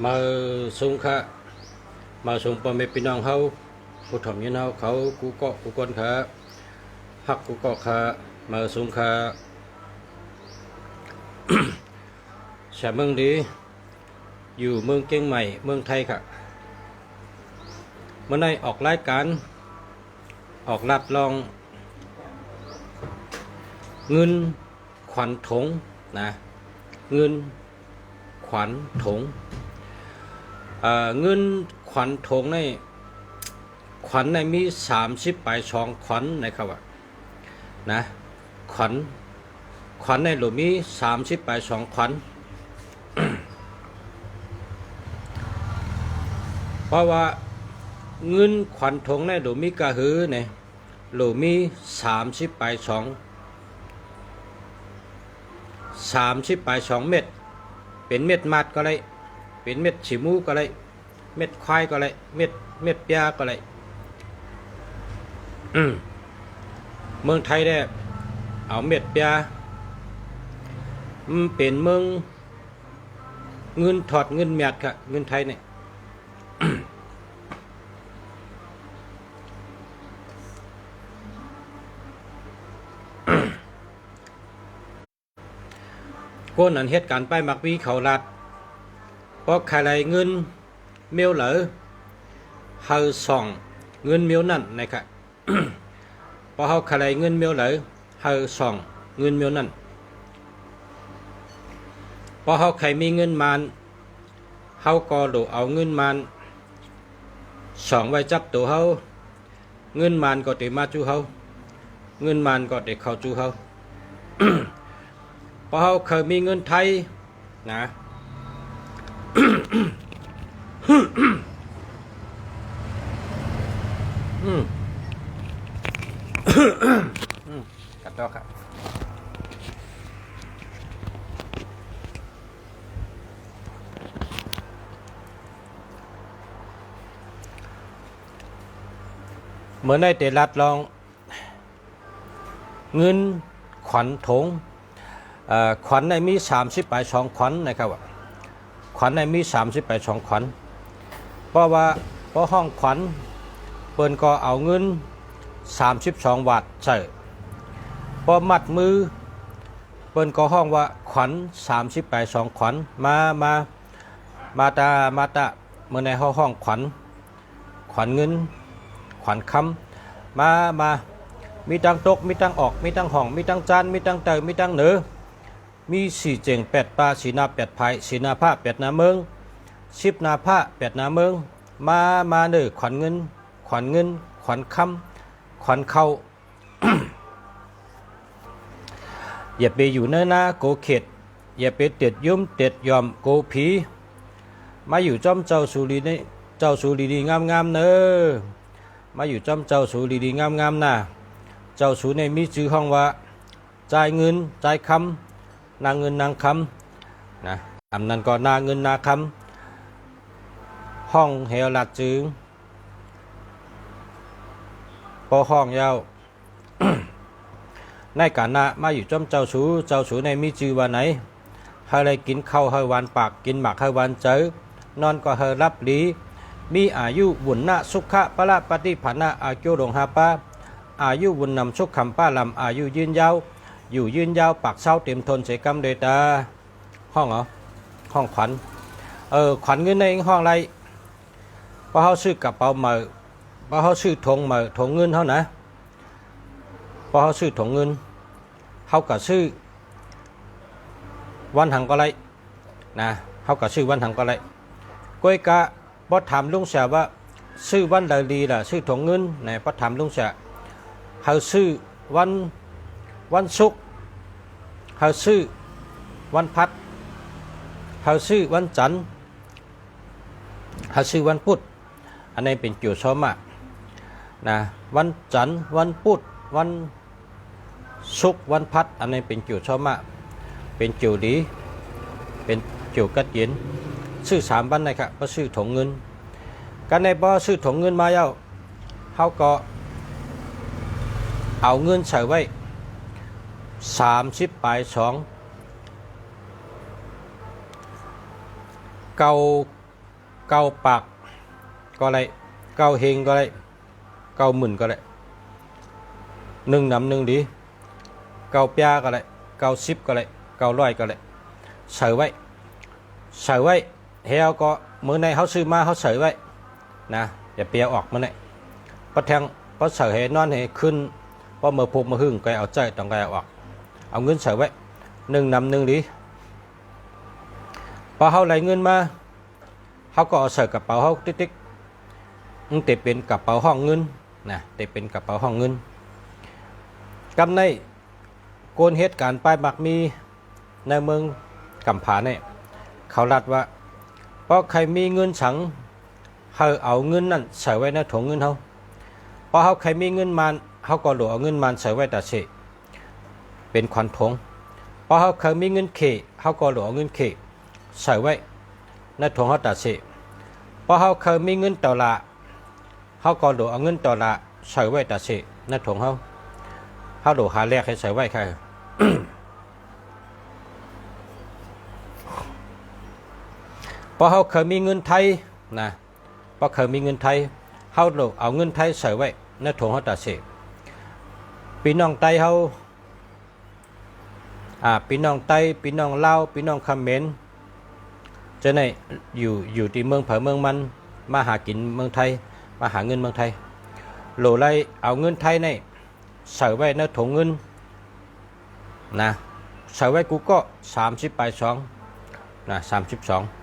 มาส่งค่ะมาส่งพ่อแม่พี่น้องเฮาผู้ถ่อมยินเฮาเขากูเกาะกูกนค่ะฮักกูเกาะค่ะมาส่งค่ะแชร์เมืองดีอยู่เมืองเชียงใหม่เมืองไทยค่ะเมื่อในออกรายการออกลัดลองเงินขวัญถงนะเงินขวัญถงเงินขวัญถงในขวัญในมี30 ปลายช่องขวัญนะครับว่านะขวัญในหลุมมี30 ปลายช่องขวัญ เพราะว่าเงินขวัญถงในหลุมมีกระหือเนี่ยหลุมมี30 ปลายช่อง30 ปลายช่องเม็ดเป็นเม็ดมัดก็ได้เป็นเม็ดฉิมูก็ได้เม็ดควายก็ได้เม็ดเปียก็ได้เมืองไทยได้เอาเม็ดเปียเป็นเมืองเงินถอดเงินเม็ดค่ะเงินไทยเนี่ย ก้นอันเหตุการณ์ไปมักวีเขาลัดเพราะใครไรเงินเมียวเหลอเฮาส่องเงินเมียวนั่นนะครับ เพราะเฮาใครไรเงินเมียวเหลอเฮาส่องเงินเมียวนั่นเพราะเฮาใครมีเงินมานเฮาก็ดูเอาเงินมานส่องไว้จับตัวเฮาเงินมานก็ได้มาจูเฮาเงินมานก็ได้เข้าจูเฮา เพราะเฮาเคยมีเงินไทยนะกัดดอกครับเหมือนในเตลัดลองเงินขวัญถงขวัญในมี30 ปลายช่องขวัญนะครับขวัญในมี30 ปลายช่องขวัญเพราะห้องขวัญเปิ้นก็เอาเงิน32 บาทใส่พอมัดมือเปิ้นก็ห้องว่าขวัญ30 ปลายช่องขวัญมาตาเมื่อในห้องขวัญเงินขวัญคำมามีตังตกมีตังออกมีตังห้องมีตังจานมีตังเตยมีตังเหนือมี4 เจ่ง8 ปลาสีนา8 ภายสีนาผ้า8 นาเมือง10 นาผ้า8 นาเมืองมาเด้อขวัญเงินขวัญคำขวัญเข้า อย่าไปอยู่เนื้อหน้าโกเข็ดอย่าไปเต็ดยุ่มเต็ดยอมโกผีมาอยู่จอมเจ้าสุรีนี่เจ้าสุรีดีงามเนอมาอยู่จอมเจ้าสุรีดีงามน่ะเจ้าสูในมีชื่อห้องว่าจ่ายเงินจ่ายคำนางเงินนางคำนะอำนั้นก็นาเงินนาคำห้องเฮลลัดจึงพอห้องยาว ในการนามาอยู่จอมเจ้าสูในมีชื่อว่าไหนให้เลยกินข้าวให้หวานปากกินหมากให้หวานเจอนอนก็ให้รับหลีมีอายุบุญนะสุขะปะละปฏิภาณะอาโกดงหาปาอายุวุนนำสุขคำป้าลำอายุยืนยาวอยู่ยืนยาวปากเศร้าเต็มทนเสกำเดตาห้องเหรอห้องขวัญขวัญเงินในห้องอะไรเพราะเขาซื้อกระเป๋าเหมอเพราะเขาซื้อถงเหมอถงเงินเขานะเพราะเขาซื้อถงเงินเขาก็ซื้อวันหังก็ไรนะเขาก็ซื้อวันหังก็ไรก้อยกะพอถามลุงเสียว่าซื้อวันใดดีล่ะซื้อถงเงินไหนพอถามลุงเสียเขาซื้อวันศุกร์เขาซื้อวันพัดเขาซื้อวันจันทร์เขาซื้อวันพุธอันนี้เป็นเกี่ยวซ้อมนะวันจันทร์วันพุธวันศุกร์วันพัดอันนี้เป็นเกี่ยวซ้อมเป็นเกี่ยวดีเป็นเกี่ยวกัดเย็นซื้อ3 วันนะครับก็ซื้อถงเงินกันในบ่ซื้อถงเงินมาแล้วเขาก็เอาเงินใส่ไว้30 ปลายช่องเก่า เก้าปากก็ไรเก้าเฮงก็ไรเก้าหมื่นก็ไรหนึ่งนำหนึ่งดีเก้าปีก็ไรเก้าสิบก็ไรเก้าร้อยก็ไรใส่ไว้เฮาก็มื้อในเขาซื้อมาเขาใส่ไว้นะอย่าเปียออกมื้อในพอแทงพอใส่ให้นอนให้ขึ้นพอเมื่อพุกมาหึ่งก็เอาใจต้องก็เอาออกเอาเงินใส่ไว้หนึ่งนำหนึ่งดีพอเขาไหลเงินมาเขาก็เอาใส่กระเป๋าเขาติ๊กๆมันติดเป็นกระเป๋าห้องเงินนะติดเป็นกระเป๋าห้องเงินกำในโกนเหตุการณ์ป้ายมักมีในเมืองกำผาเนี่ยเขาลัดว่าเพราะใครมีเงินฉังเขาเอาเงินนั่นใส่ไว้ในถุงเงินเขาเพราะเขาใครมีเงินมันเขาก็หลวเอาเงินมันใส่ไว้แต่เฉยเป็นขวัญถุงเพราะเขาเคยมีเงินเขเขาก็หลวเอาเงินเขใส่ไว้ในถุงเขาแต่เฉยเพราะเขาเคยมีเงินต่อละเขาก็หลวเอาเงินต่อละใส่ไว้แต่เฉยในถุงเขาหลวหาแรกให้ใส่ไว้ใคร เพราะเขาเคยมีเงินไทยนะเพราะเคยมีเงินไทยเขาเอาเงินไทยใส่ไว้ในถุงเขาตัดเศษพี่น้องไตเขาพี่น้องไตพี่น้องลาวพี่น้องเขมรจะในอยู่ที่เมืองเผอเมืองมันมาหากินเมืองไทยมาหาเงินเมืองไทยโหลไล่เอาเงินไทยในใส่ไว้ในถุงเงินนะใส่ไว้กูก็32นะ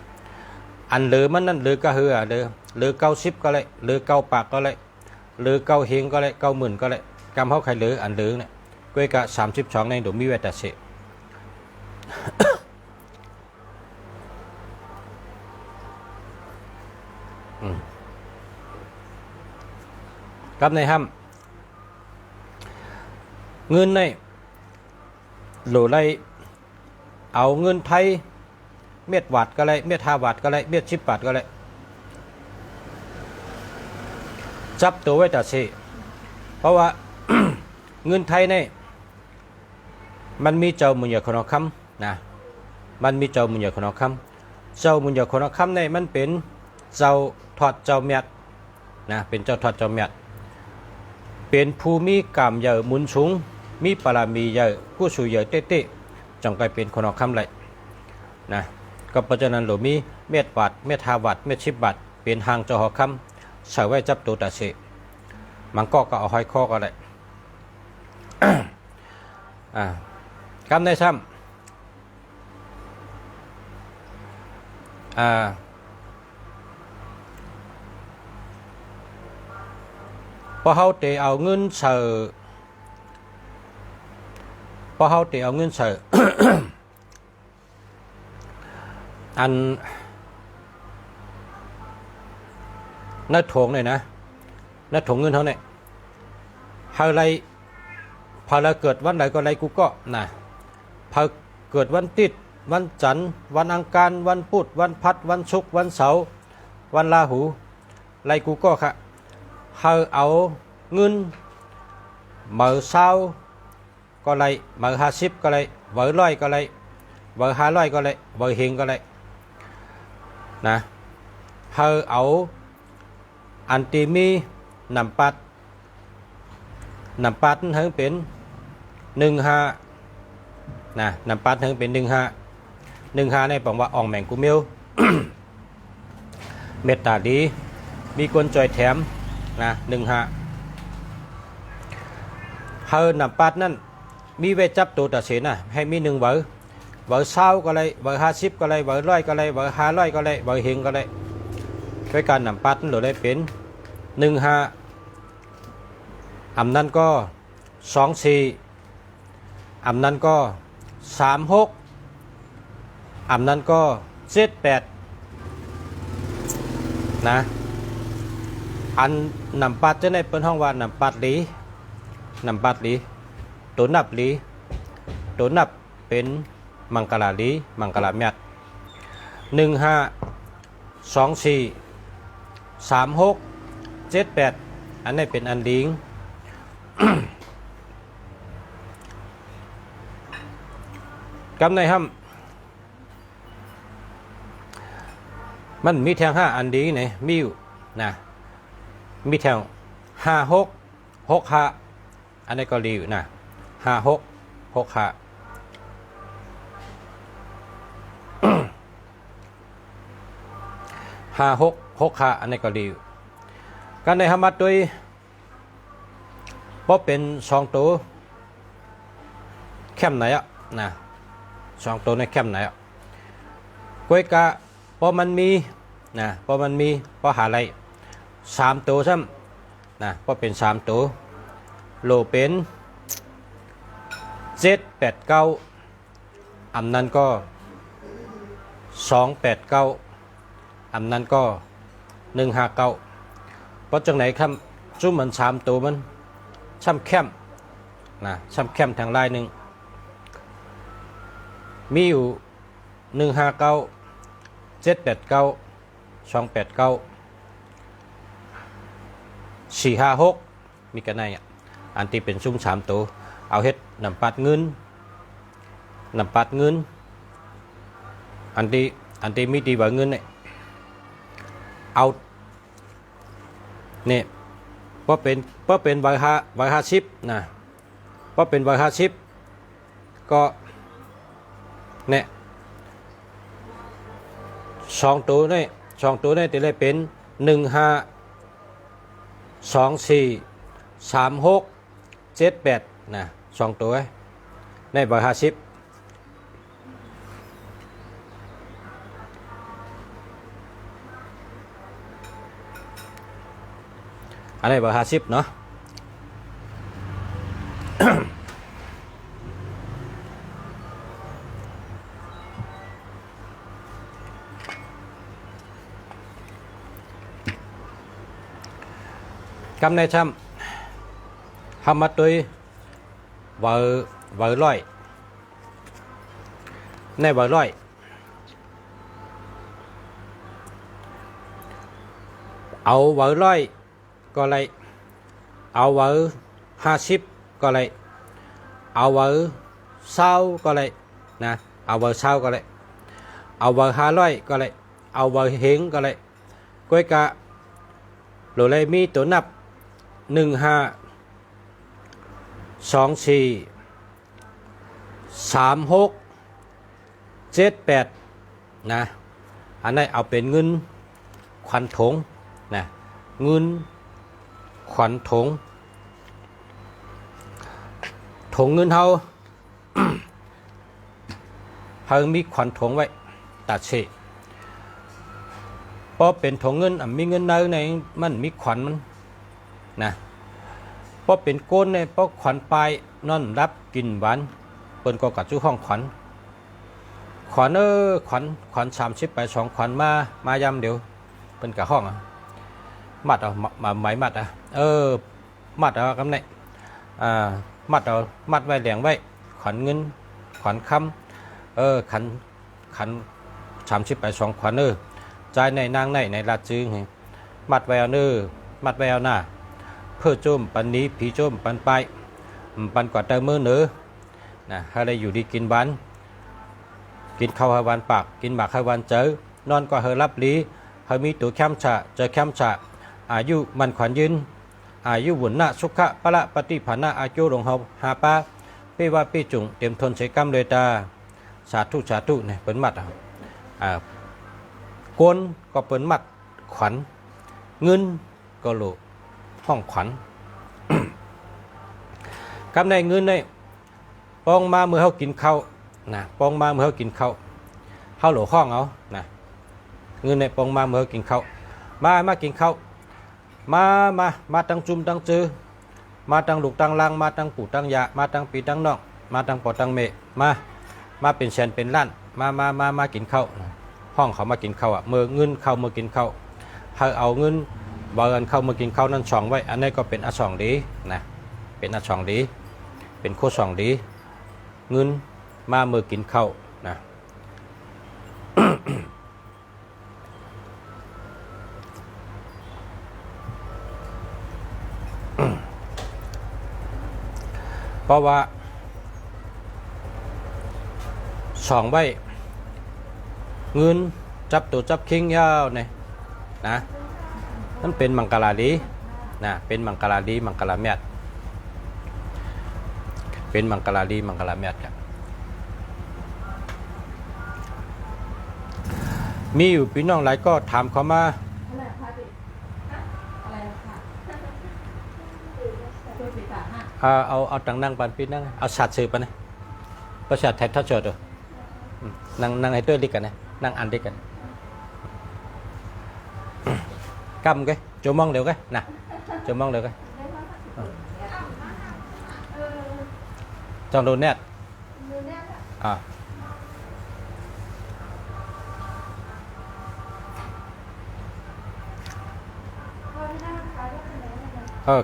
32อันเหลือมันนั่นเหลือก็เหือเหลือ90ก็เลยเหลือ9ปากก็เลยเหลือ9เฮงก็เลย90,000ก็เลยกำเขาใครเหลืออันเหลือเนี่ยก็กะ32ในดูมีไว้แต่เสกับในห้ำเงินในโหลไล่เอาเงินไทยเม็ดวัดก็เลยเม็ด5 บาทก็เลยเม็ด10 บาทก็เลยจับตัวไว้แต่สิเพราะว่า เงินไทยเนี่ยมันมีเจ้ามุญญาคนคำนะมันมีเจ้ามุญญาคนคำเจ้ามุญญาคนคำเนี่ยมันเป็นเจ้าทอดเจ้าเมียดนะเป็นเจ้าทอดเจ้าเมียดเป็นภูมิกรรมใหญ่มุนสูงมีปรามีใหญ่ผู้สูใหญ่เต้ๆจังไปเป็นคนคำเลยนะก็เพราะฉะนั้นหลวมีเม็ดบาทเม็ด5 บาทเม็ด10 บาทเป็นหางเจ้าหอคำใส่ไว้จับตัวแต่สิมันก็เอาห้อยคอก็ได้กำในซ้ำพอเขาเตะเอาเงินเสือพอเขาเตะเอาเงินเสือ อันนัดถงเลยนะนัดถงเงินเขาเนี่ยอะไรพอเราเกิดวันไหนก็ไรกูก็นะพอเกิดวันติดวันจันทร์วันอังคารวันพุธวันพัดวันศุกร์วันเสาร์วันราหูไรกูก็ค่ะเอาเงินเมื่อเช้าก็ไรเมื่อ50ก็ไรเมื่อ100ก็ไรเมื่อ500ก็ไรเมื่อเฮงก็ไรนะเอาอันตีมีนำปัดนั้นเป็น15นะนำปัดถึงเป็น15ในบอกว่าอ่องแมงกูเมียว เมตตาดีมีคนจอยแถมนะ15นำปัดนั่นมีไว้จับตัวตัดสินนะให้มี1เบอร์เช้าก็เลยเบอร์50ก็เลยเบอร์100ก็เลยเบอร์500ก็เลยเบอร์เฮงก็เลยด้วยการนำปัดนั่นเลยเป็น15อำนั้นก็24อำนั้นก็36อำนั้นก็78นะอันนำปัดจะในเป็นห้องว่านำปัดหลีตัวนับหลีตัวนับเป็นมังกรหลีมังกรเมียด15 24 36 78อันนี้เป็นอันลิง กำในห้ำ มันมีแทง5อันดีเนี่ยมีอยู่นะมีแทง5665อันนี้ก็ดีอยู่นะ5665 5665อันนี้ก็ดีอยู่การในหามัดด้วยเพราะเป็น2ตัวเข้มไหนอ่ะนะ2ตัวในเข้มไหนอ่ะกล้วยกะเพราะมันมีนะเพราะมันมีเพราะหาอะไร3ตัวซ้ำนะเพราะเป็น3ตัวโลเป็น789อันนั้นก็289อันนั้นก็159เพราะจังไหนครับจุ่มมัน3ตัวมันช่ำเข้มนะช่ำเข้มทางลายหนึ่งมีอยู่159 789 289 456มีกันไหนอ่ะอันที่เป็นซุ่ม3ตัวเอาเฮ็ดนำปัดเงินอันที่มีดีกว่าเงินเนี่ยเอาเนี่ยเพราะเป็น150นะเพราะเป็น150ก็เนี่ย2ตัวนี่จะได้เป็น15 24 36 78นะ2ตัวใน150อันนี้150เนาะ กำในช่ำทำมาตัววร้อยในร้อยเอาร้อยก็เลยเอา50ก็เลยเอา20ก็เลยนะเอา20ก็เลยเอา500ก็เลยเอาเฮงก็เลยก้อยกะโหลเลยมีตัวนับ15 24 36 78นะอันนี้เอาเป็นเงินขวัญถงนะเงินขวัญถงเงินเฮา เฮามีขวัญถงไว้ตัดเชเพราะเป็นถงเงินมีเงินเนื้อในมันมีขวัญมันนะเพราะเป็นก้นในเพราะขวัญปลายนอนรับกินหวานเปิ้นก็กัดจู้ห้องขวัญขวัญ30ไป2ขวัญมายำเดี๋ยวเปิ้นกับห้องมัดเอามาไหมมัดมัดเอากำไนมัดเอามัดไว้แหลงไว้ขวัญเงินขวัญคำขัน30ไป2ขวัญใจในนางในลาดจึงมัดไว้เอามัดไว้เอาหน้าเพื่อจุ่มปันนี้ผีจุ่มปันไปปันกอดเตอมือเนื้อนะให้ได้อยู่ดีกินบ้านกินข้าวให้วันปากกินหมากให้วันเจอนอนก็เฮรับลีให้มีตัวแคมฉะเจอแคมฉะอายุมันขวัญยืนอายุบุญนาสุขะปะละปฏิภาณะอายุหลงเฮาหาป้าพี่ว่าพี่จุงเตรียมทนใช้กรรมเลยตาสาธุเนี่ยเป็นมัดโกนก็เป็นมัดขวัญเงินก็โลห้องขวัญ กำในเงินในปองมาเมื่อเขากินข้าวนะปองมาเมื่อเขากินข้าวเขาโหลห้องเอานะเงินในปองมาเมื่อเขากินข้าวมากินข้าวมาตั้งจุ่มตั้งจือมาตั้งลูกตั้งลังมาตั้งปู่ตั้งยามาตั้งปีตั้งนอกมาตั้งปอตั้งเมมาเป็นแสนเป็นล้านมากินข้าวห้องเขามากินข้าวเมื่อเงินเข้ามากินข้าวให้เอาเงินบางอันเข้ามากินข้าวนั่นช่องไว้อันนี้ก็เป็นอช่องดีนะเป็นอช่องดีเป็นโคช่องดีเงินมาเมื่อกินข้าวนะ เพราะว่าช่องไว้เงิน จับตัวจับคิงยาวเนี่ยนะนั่นเป็นมังกรลีนะเป็นมังกรลีมังกรแมทเป็นมังกรลีมังกรแมทครับมีอยู่พี่น้องหลายก็ถามเขามาเอาตังนั่งปันพี่นั่งเอาสัตว์สืบไปนะประชาไทยทอดสดนั่งให้ด้วยดีกันนะนั่งอันดีกันกำcái chỗ mong đều cái nè chỗ mong đều cái trong đồ nét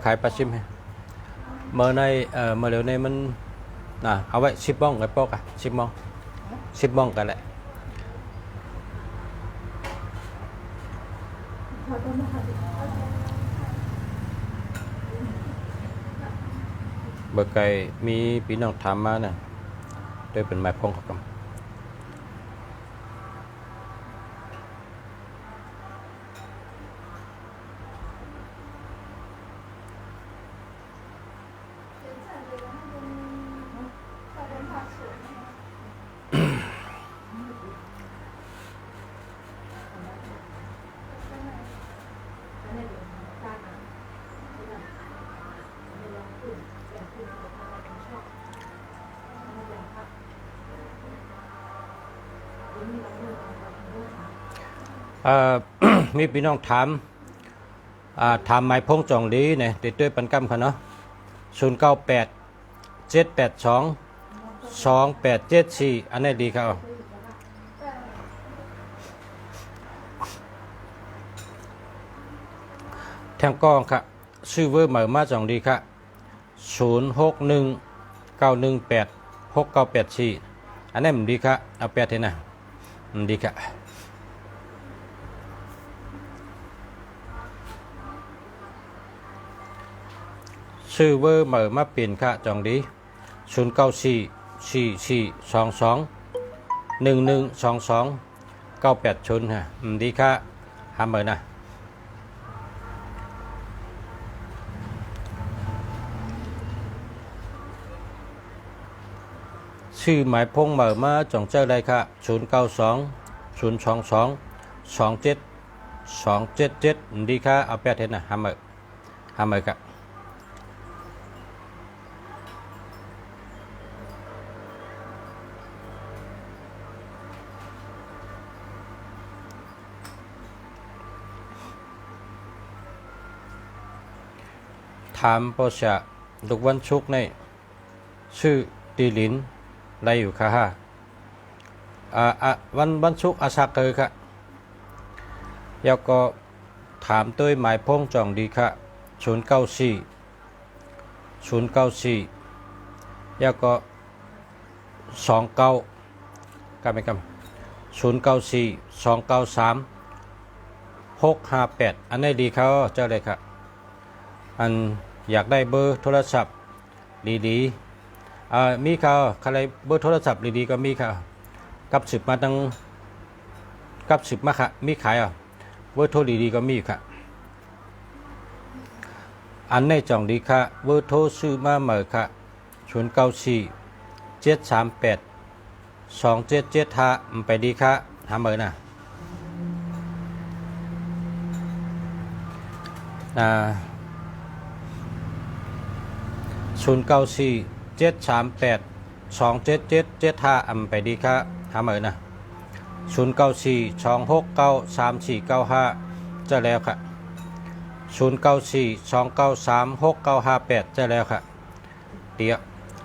ขายปลาชิมให้เมื่อในเมื่อเร็วในมันเอาไว้10 บ้องไอ้ปอก10 บ้อง10 บ้องกันแหละเบอร์ไก่มีพี่น้องถามมาเนี่ยโดยเป็นหมายพงครับมีพี่น้องถามหมายพงจองดีเนี่ยติดด้วยปันกำเขาเนาะ098 782 2874อันนี้ดีครับแทงกองครับชื่อเวอร์เหมือมาจองดีครับ0619186984อันนี้มันดีครับเอาแปดเท่านะมันดีครับชื่อเวอร์เหมือมาเปลี่ยนค่ะจองดี094422112298ชนฮะดีค่ะหาเหมือนะชื่อหมายพงเหมือมาจองเจ้าได้ค่ะ092022727277ดีค่ะเอาแปดเท่านะหาเหมือค่ะถามปอชะทุกวันชุกในชื่อตีลินไรอยู่ค่ะฮะวันชุกอาชาเกยค่ะแล้วก็ถามตัวหมายพงจองดีค่ะ094แล้วก็29กันไหมครับ094 293 658อันนี้ดีเขาเจ้าเลยค่ะอันอยากได้เบอร์โทรศัพท์ดีๆมีเขาอะไรเบอร์โทรศัพท์ดีๆก็มีค่ะกับสืบมาตั้งกับสืบมาค่ะมีขายเบอร์โทรดีๆก็มีค่ะอันในจองดีค่ะเบอร์โทรซื้อมาเหมือค่ะ094 738 2775ไปดีค่ะหาเหมือนะ094 738 2775ไปดีค่ะหาเหมือนะ094 269 3495จะแล้วค่ะ094 293 6958จะแล้วค่ะเดี๋ยว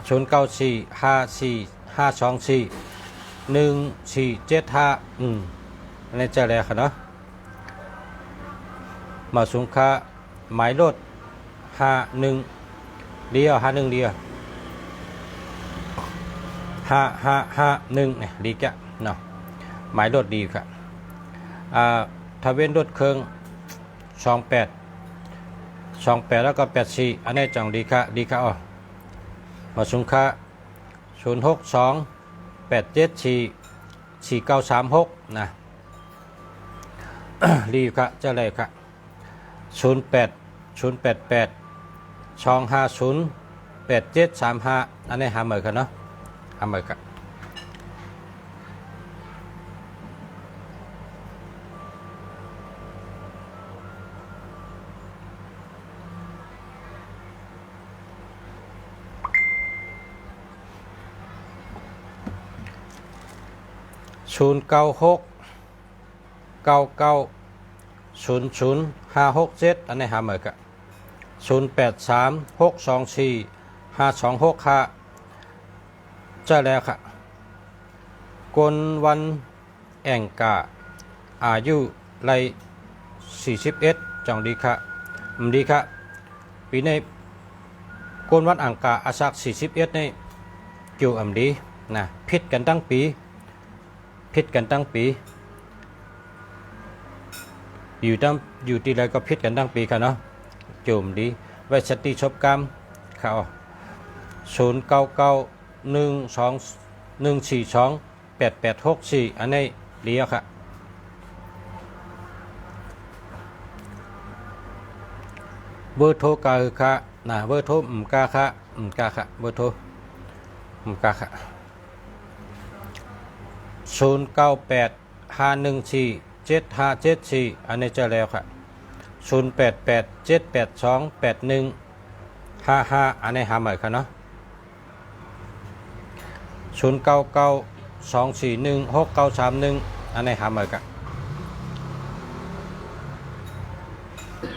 094 54 524 1475อันนี้จะแล้วค่ะเนาะมาสูงค่าหมายรถ51เดียว51เดียว5551เนี่ยดีแกเนาะหมายรถดีค่ะทะเบียนรถเครื่อง28แล้วก็84อันนี้จังดีค่ะมาสูงค่า062 874 4936นะ รีค่ะเจ้าเลยค่ะ08 250 8735อันนี้หาเหมือนกันเนาะหาเหมือนกัน096 99 00 567อันนี้หาเหมือนกัน0836245265เจ้าแล้วค่ะกนวันแองกาอายุไร41จังดีค่ะดีค่ะปีนี้กนวันอังกาอาศัก41นี่เกี่ยวดีนะพิษกันตั้งปีอยู่ที่ไรก็พิษกันตั้งปีค่ะเนาะจุ่มดีไว้สติชบกรรมเขา099142 142 8864อันนี้เลี้ยค่ะเบอร์โทรกาค่ะนะเบอร์โทรกาค่ะเบอร์โทรกาค่ะ0985147574อันนี้จะแล้วค่ะ0887828155อันนี้หาใหม่ค่ะเนาะ0992416931อันนี้หาใหม่ค่ะ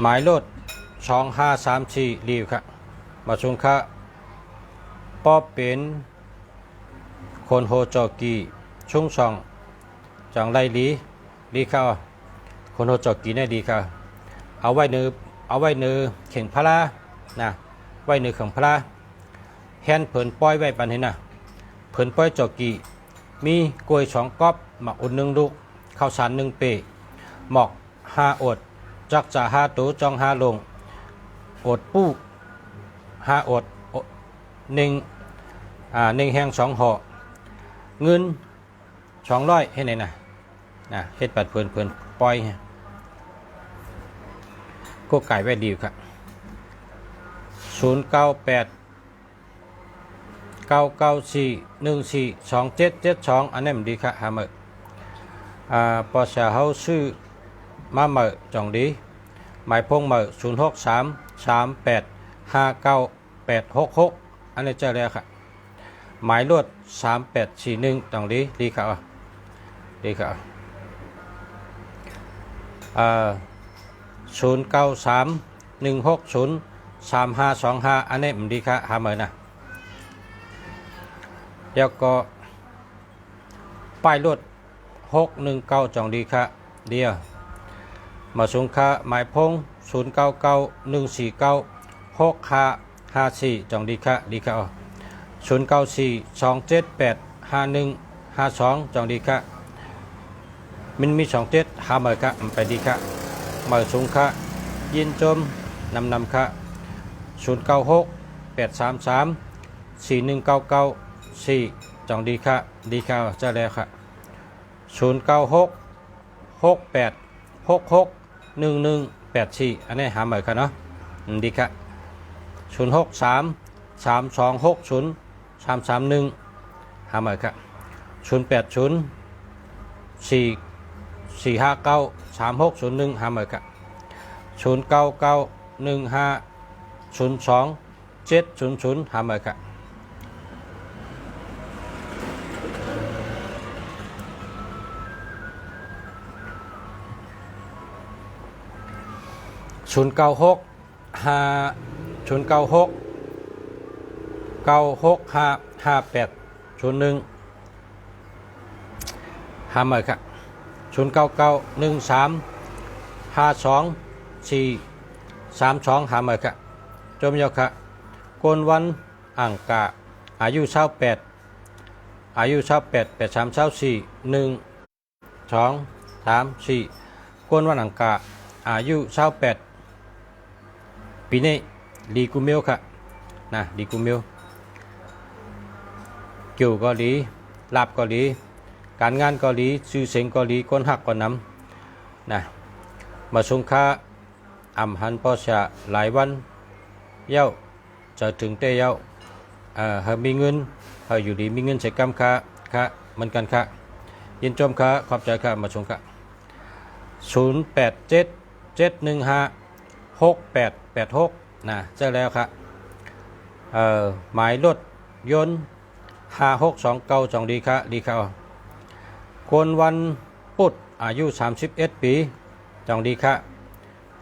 หมายรถ2534รีวค่ะมาชงค่ะป้อเป็นคนโฮจอกีชุ่งช่องจังไรลีค่ะคนโฮจอกีได้ดีค่ะเอาไว้เนื้อเข่งพลานะไว้เนื้อเข่งพลาแฮนเผินป้อยไว้ปันเห็นนะเผินป้อยจอกีมีกล้วย2ก๊อบหมักอุ่น1 ลูกข้าวสาร1 เปหมอก5 อดจักจะ5 ตัวจอง5 ลงอดปู้5 อด1แห้ง2 ห่อเงิน200ให้ไหนนะเฮ็ดปัดเพิ่นปล่อยก็ไก่ไว้ดีครับ098994142772อันนี้มันดีครับหาเมื่อปอชาเฮาซื้อมาเมื่อจ่องดีหมายพงเมื่อ0633859866อันนี้เจอแล้วครับหมายรวด3841จ่องดีครับ0931603525อันนี้มันดีค่ะหาเหมือนนะแล้วก็ป้ายรถ619จังดีค่ะเดียวมาสูงค่าหมายพง0991496554จังดีค่ะ0942785152จังดีค่ะมันมี27หาเหมือนค่ะไปดีค่ะมาสูงค่ะยินจมนำค่ะ0968334199จังดีค่ะจะแล้วค่ะ0966861184อันนี้หาเหมือนค่ะเนาะดีค่ะ0633260331หาเหมือนค่ะ0804593601หาเหมือนค่ะ0991502700หาเหมือนค่ะ0969655801หาเหมือนค่ะ0991352432หาเหมือนค่ะจมยกค่ะกนวันอังกาอายุ28อายุ28 83 24 1 2 3 4กนวันอังกาอายุ28ปีนี้ลีกูเมลค่ะนะลีกูเมลเกี่ยวก็ดีลาบก็ดีการงานก็ดีชื่อเสียงก็ดีคนหักก็นำนะ มาชุงค่าอ่ำหันปอชะหลายวันเย้าจะถึงเตเย้าเฮามีเงินเฮาอยู่ดีมีเงินใช้กำค่ะเหมือนกันค่ะยินจมค่ะขอบใจค่ะมาชงค่ะ0877156886นะเจอแล้วค่ะหมายรถยนต์5629จองดีค่ะดีค่ะคนวันพุธอายุ31ปีจองดีค่ะ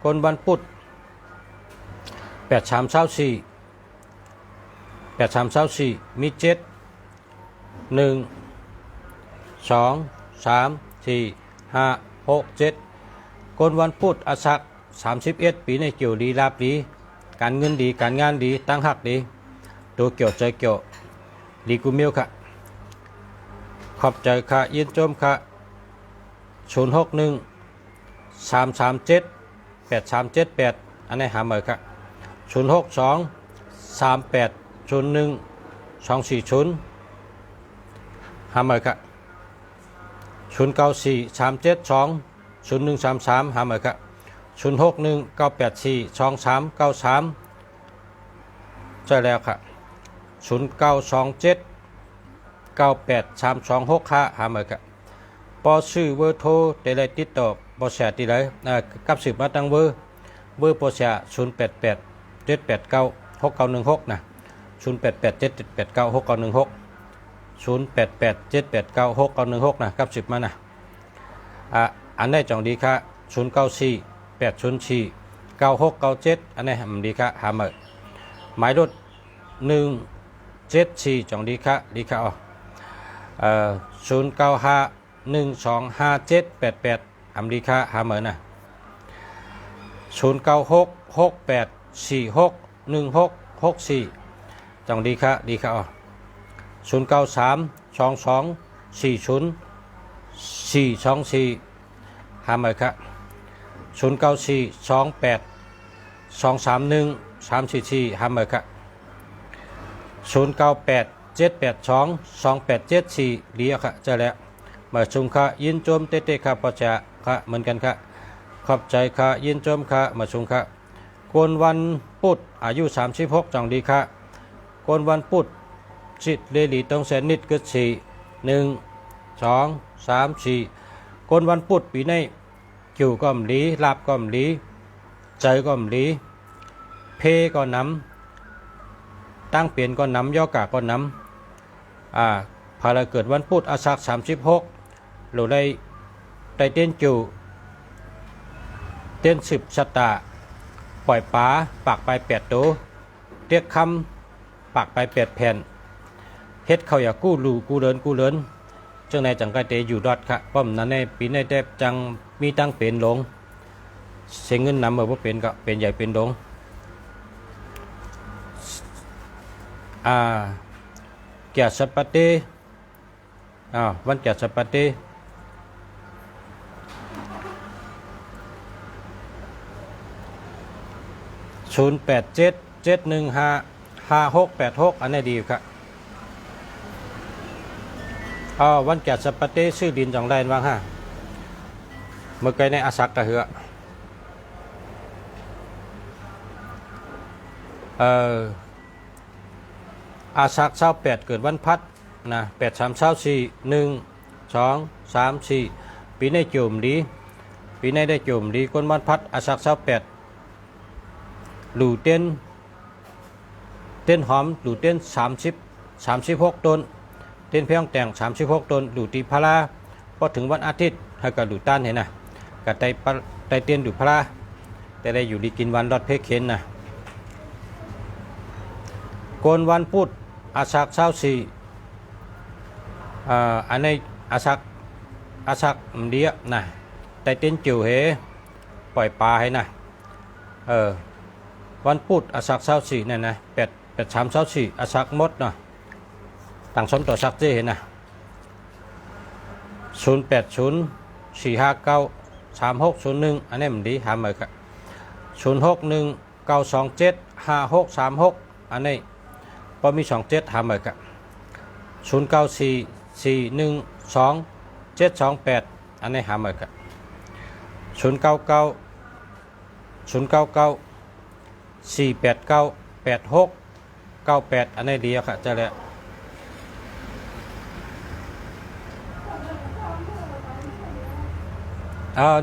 คนวันพุธ8324มี7 1 2 3 4 5 6 7คนวันพุธอาศัก31ปีในเกี่ยวดีลาบดีการเงินดีการงานดีตั้งหักดีตัวเกี่ยวใจเกี่ยวดีกูมิวค่ะขอบใจค่ะยินจมค่ะ061 337 8378อันนี้หาเหมยค่ะ062 3801 240หาเหมยค่ะ094 372 0133หาเหมยค่ะ061 984 2393ใช่แล้วค่ะ0927 983265หาเหมยค่ะปอชื่อเวอร์โทรเตเลติดต่อปอแชติเลยกับสืบมาตั้งเวอร์ปอแช088 789 6916นะ088 789 6916 088 789 6916นะกับสืบมานะอันนี้จองดีค่ะ094 804 9697อันนี้มันดีค่ะหาเหมยหมายรถ174จองดีค่ะดีค่ะ095 125788อเมริกาหาเหมือนนะ096 68 46 1664จังดีค่ะดีค่ะ093 22 40 424หาเหมือนค่ะ094 28 231 344หาเหมือนค่ะ098 782 2874เรียกค่ะเจอแล้วมาชมค่ะยินจมเตะค่ะปอจะค่ะเหมือนกันค่ะขอบใจค่ะยินจมค่ะมาชมค่ะกวนวันพุธอายุ36จังดีค่ะกวนวันพุธจิตเลลีต้องแสนนิดก็4 1 2 3 4กวนวันพุธปีในคิวก็มลีลาบก็มลีใจก็มลีเพก็น้ำตั้งเปลี่ยนก็น้ำย่อกาก็น้ำพาราเกิดวันพุธอาศัก36เราได้เต้นจูเต้น10ชะตาปล่อยป๋าปากไป8ตัวเรียกคำปากไป8แผ่นเฮ็ดเขาอยากกู้ลูกู้เลินจังในจังไกเตอยู่ดอดค่ะป้อมนั้นในปีในแทบจังมีตั้งเป็นหลงเสียเงินนำมาว่าเป็นก็เป็นใหญ่เป็นหลงแก่สปาเต้วันแก่สปาเต้087 715 5686อันนี้ดีครับวันแก่สปาเต้ชื่อดินจังไรบ้างฮะเมื่อไกลในอาศักกะเหืออาศัก28เกิดวันพัดนะ8324 1 2 3 4ปีในโจมดีปีในได้โจมดีคนวันพัดอาศัก28หลู่เต้นหอมหลู่เต้น36ต้นเต้นเพียงแต่ง36ต้นหลู่ตีพลาพอถึงวันอาทิตย์ให้กับหลู่ต้านเห็นนะกับไตเต้นหลู่พลาแต่ได้อยู่ดีกินวันรอดเพคเข็นนะโกนวันพุธอาศัก24อันนี้อาศักเดียนะแต่เต้นจิ๋วเหปล่อยปลาให้นะวันพุธอาศัก24นั่นนะ8324อาศักมดนะต่างสมต่อศักเจเห็นนะ080 459 3601อันนี้มันดีหาเหมือนกัน061 927 5636อันนี้พอมี27หาเหมือนกัน094 412 728อันนี้หาเหมือนกัน099 099 489 8698อันนี้ดีอะค่ะจะแล้ว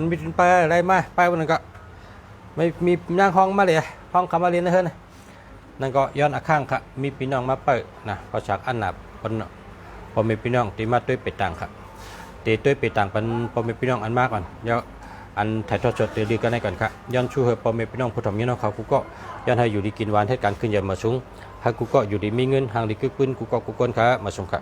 มีไปอะไรมาไปวันนึงก็ไม่มีย่างห้องมาเลยห้องคำมาเรียนนะเฮ้ยนั่นก็ย้อนอาข้างค่ะมีพี่น้องมาเปิดนะพอจากอันหนับคนพอมีพี่น้องที่มาด้วยเป็ดต่างค่ะตีด้วยเป็ดต่างเป็นพอมีพี่น้องอันมากก่อนเดี๋ยวอันถ่ายทอดสดดีกันได้ก่อนค่ะย้อนชูเหอพอมีพี่น้องผู้ทำยี่น้องเขากูก็ย้อนให้อยู่ดีกินหวานให้การขึ้นเยอะมาสูงให้กูก็อยู่ดีมีเงินห่างดีกึกปืนกูก็กูก้นค่ะมาสูงค่ะ